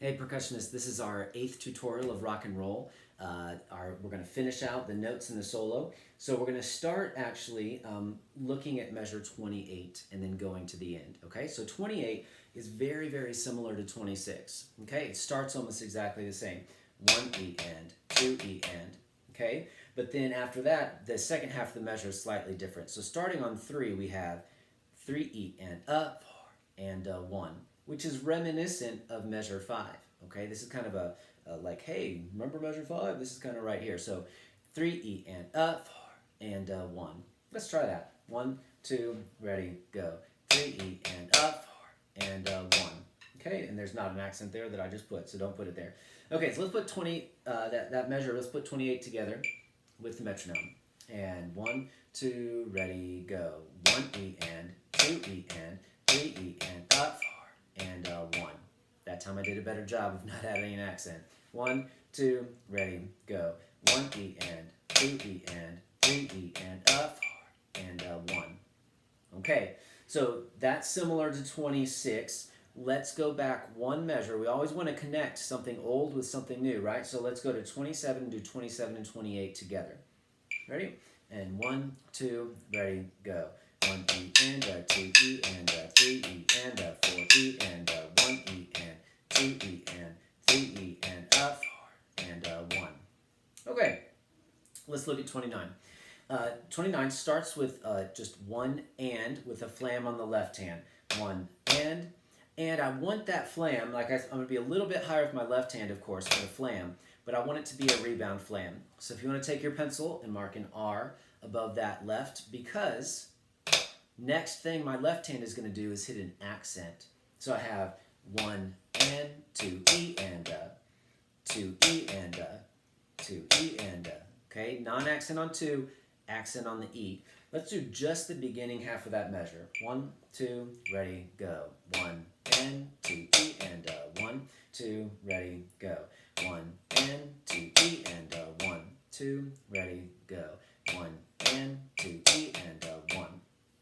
Hey percussionists, this is our 8th tutorial of rock and roll. We're going to finish out the notes and the solo. So we're going to start actually looking at measure 28 and then going to the end. Okay, so 28 is very, very similar to 26. Okay, it starts almost exactly the same. 1 E and 2 E and. Okay, but then after that, the second half of the measure is slightly different. So starting on 3, we have 3 E and up and 1. Which is reminiscent of measure 5. Okay, this is kind of a like, hey, remember measure 5? This is kind of right here. So 3 E and up and 1. Let's try that. 1, 2, ready, go. 3 E and up and 1. Okay, and there's not an accent there that I just put, so don't put it there. Okay, so let's put 20 that measure. Let's put 28 together with the metronome. And 1, 2, ready, go. 1 E and 2 E and 3 E and up and 1. That time I did a better job of not having an accent. 1, 2, ready, go. 1 E and 2 E and 3 E and up and 1. Okay, so that's similar to 26. Let's go back one measure. We always want to connect something old with something new, right? So let's go to 27 and do 27 and 28 together. Ready? And 1, 2, ready, go. 1 E and 2 E and 3 E and 4 E and 1 E and 2 E and 3 E and 4 and 1. Okay, let's look at 29. 29 starts with just one and with a flam on the left hand. 1 and I want that flam, I'm going to be a little bit higher with my left hand, of course, for the flam, but I want it to be a rebound flam. So if you want to take your pencil and mark an R above that left, because next thing my left hand is going to do is hit an accent. So I have 1 and 2 E and 2 E and 2 E and okay, non-accent on 2, accent on the E. Let's do just the beginning half of that measure. 1, 2, ready, go. 1 and 2 E and 1, 2, ready, go. 1 and 2 E and 1, 2, ready, go. 1 and 2 E and 1.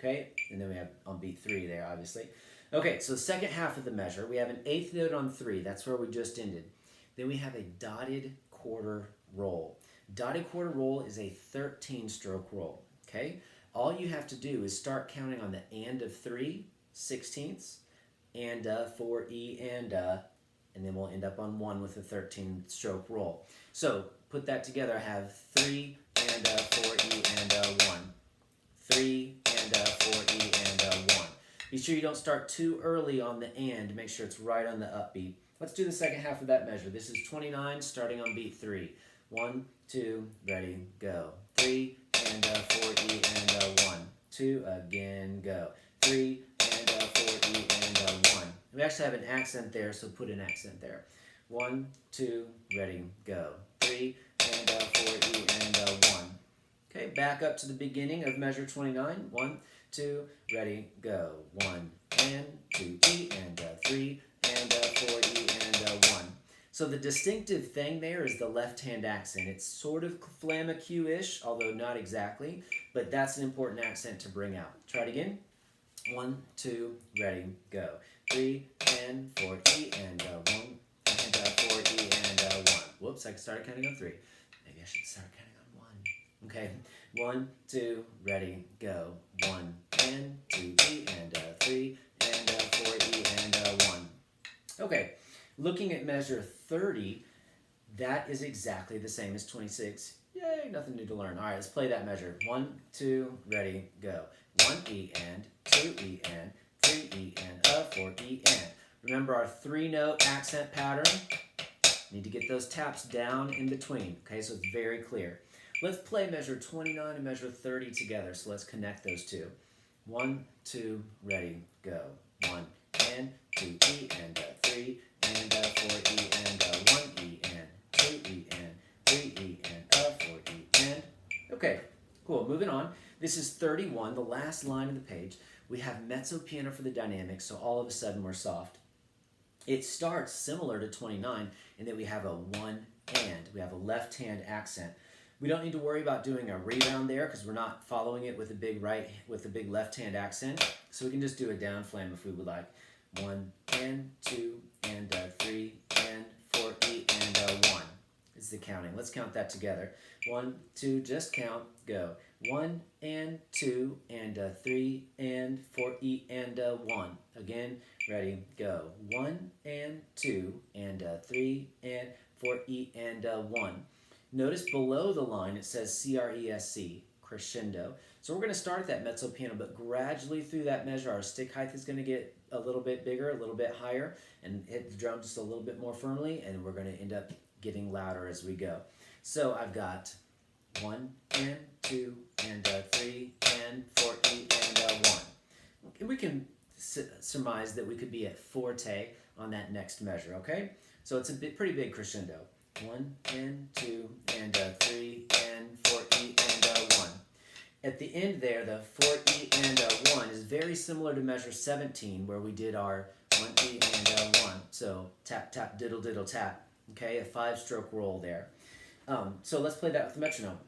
Okay, and then we have on beat 3 there, obviously. Okay, so the second half of the measure, we have an 8th note on 3. That's where we just ended. Then we have a dotted quarter roll. Dotted quarter roll is a 13-stroke roll. Okay, all you have to do is start counting on the and of 3 16ths, and 4 E and then we'll end up on 1 with a 13-stroke roll. So put that together. I have 3 and 4 E and 1. 3 and 4 E and 1. Be sure you don't start too early on the and. Make sure it's right on the upbeat. Let's do the second half of that measure. This is 29 starting on beat 3. 1, 2, ready, go. 3 and 4 E and 1. 2, again, go. 3 and 4 E and 1. We actually have an accent there, so put an accent there. 1, 2, ready, go. 3 and 4 E and 1. Okay, back up to the beginning of measure 29. 1, 2, ready, go. 1 and 2 E and 3 and 4 E and 1. So the distinctive thing there is the left-hand accent. It's sort of flamenco-ish, although not exactly, but that's an important accent to bring out. Try it again. 1, 2, ready, go. 3 and 4 E and 1 and 4 E and 1. Whoops, I started counting on 3. Maybe I should start counting on 1. Okay, 1, 2, ready, go. 1 and 2 E and 3 and 4 E and 1. Okay, looking at measure 30, that is exactly the same as 26. Yay, nothing new to learn. All right, let's play that measure. 1, 2, ready, go. 1 E and 2 E and 3 E and 4 E and. Remember our 3-note accent pattern? Need to get those taps down in between, okay, so it's very clear. Let's play measure 29 and measure 30 together, so let's connect those two. 1, 2, ready, go. 1 and 2 E and 3 and 4 E and 1 E and 2 E and 3 E and 4 E and. Okay, cool, moving on. This is 31, the last line of the page. We have mezzo piano for the dynamics, so all of a sudden we're soft. It starts similar to 29 in that we have a 1 and. We have a left-hand accent. We don't need to worry about doing a rebound there because we're not following it with a big left-hand accent. So we can just do a down flam if we would like. 1 and 2 and 3 and counting. Let's count that together. 1, 2, just count, go. 1 and 2 and 3 and 4 E and 1. Again, ready, go. 1 and 2 and 3 and 4 E and 1. Notice below the line it says CRESC, crescendo. So we're going to start at that mezzo piano, but gradually through that measure, our stick height is going to get a little bit bigger, a little bit higher, and hit the drum just a little bit more firmly, and we're going to end up getting louder as we go. So I've got 1 and 2 and 3 and 4 E and 1. And we can surmise that we could be at forte on that next measure, okay? So it's a pretty big crescendo. 1 and 2 and 3 and 4 E and 1. At the end there, the 4 E and 1 is very similar to measure 17, where we did our 1 E and 1. So tap, tap, diddle, diddle, tap. Okay, a 5-stroke roll there. So let's play that with the metronome.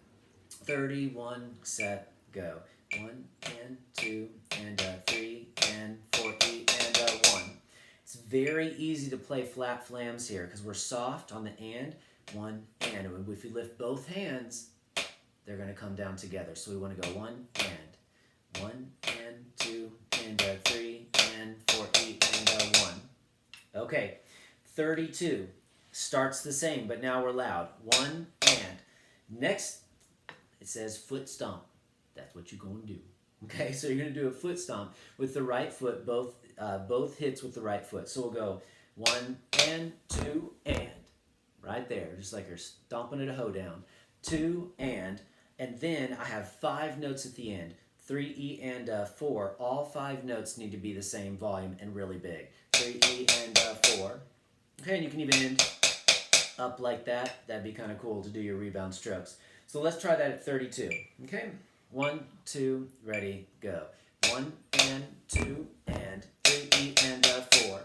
31, set, go. 1 and 2 and 3 and 4 E and 1. It's very easy to play flat flams here because we're soft on the and, 1 and. If we lift both hands, they're going to come down together. So we want to go 1 and. 1 and 2 and 3 and 4 E and 1. Okay, 32 starts the same, but now we're loud. 1 and. Next, it says foot stomp. That's what you're going to do. Okay, so you're going to do a foot stomp with the right foot, both hits with the right foot. So we'll go 1 and 2 and. Right there, just like you're stomping at a hoedown. 2 and then I have 5 notes at the end. 3 E and 4. All 5 notes need to be the same volume and really big. 3 E and 4. Okay, and you can even end up like that. That'd be kind of cool to do your rebound strokes. So let's try that at 32. Okay, 1, 2, ready, go. 1 and 2 and 3 E and 4.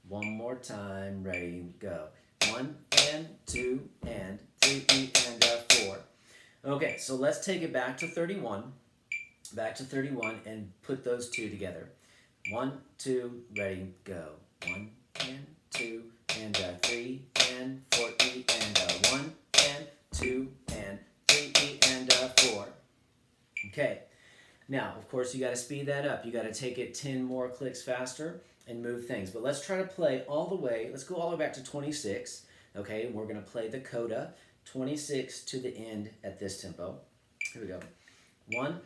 One more time, ready, go. 1 and 2 and 3 E and 4. Okay, so let's take it back to 31. Back to 31 and put those two together. 1, 2, ready, go. 1 and 2 and 3 and 4 E and 1 and 2 and 3 E and 4. Okay, now of course you got to speed that up. You got to take it 10 more clicks faster and move things. But let's try to play all the way. Let's go all the way back to 26. Okay, and we're going to play the coda 26 to the end at this tempo. Here we go. 1,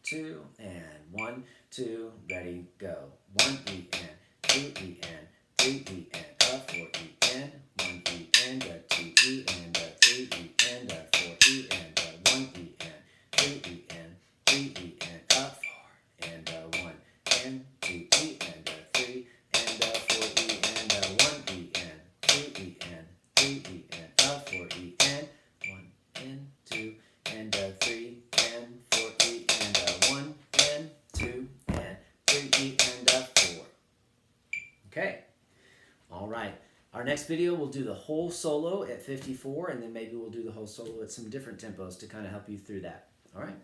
2, and 1, 2, ready, go. 1 E and 2 E and 3 E and 4 E and 1 E and 2 E and 3 E and 4 E and 1 E and 3 E and 3 E and 4 and 1 and 2 E and 3 and 4 E and 1 E and 2 E and 3 E and 4 E and 1 and 2 and 3 and 4 E and 1 and 2 and 3 E and 4. Okay. All right. Our next video, we'll do the whole solo at 54, and then maybe we'll do the whole solo at some different tempos to kind of help you through that. All right.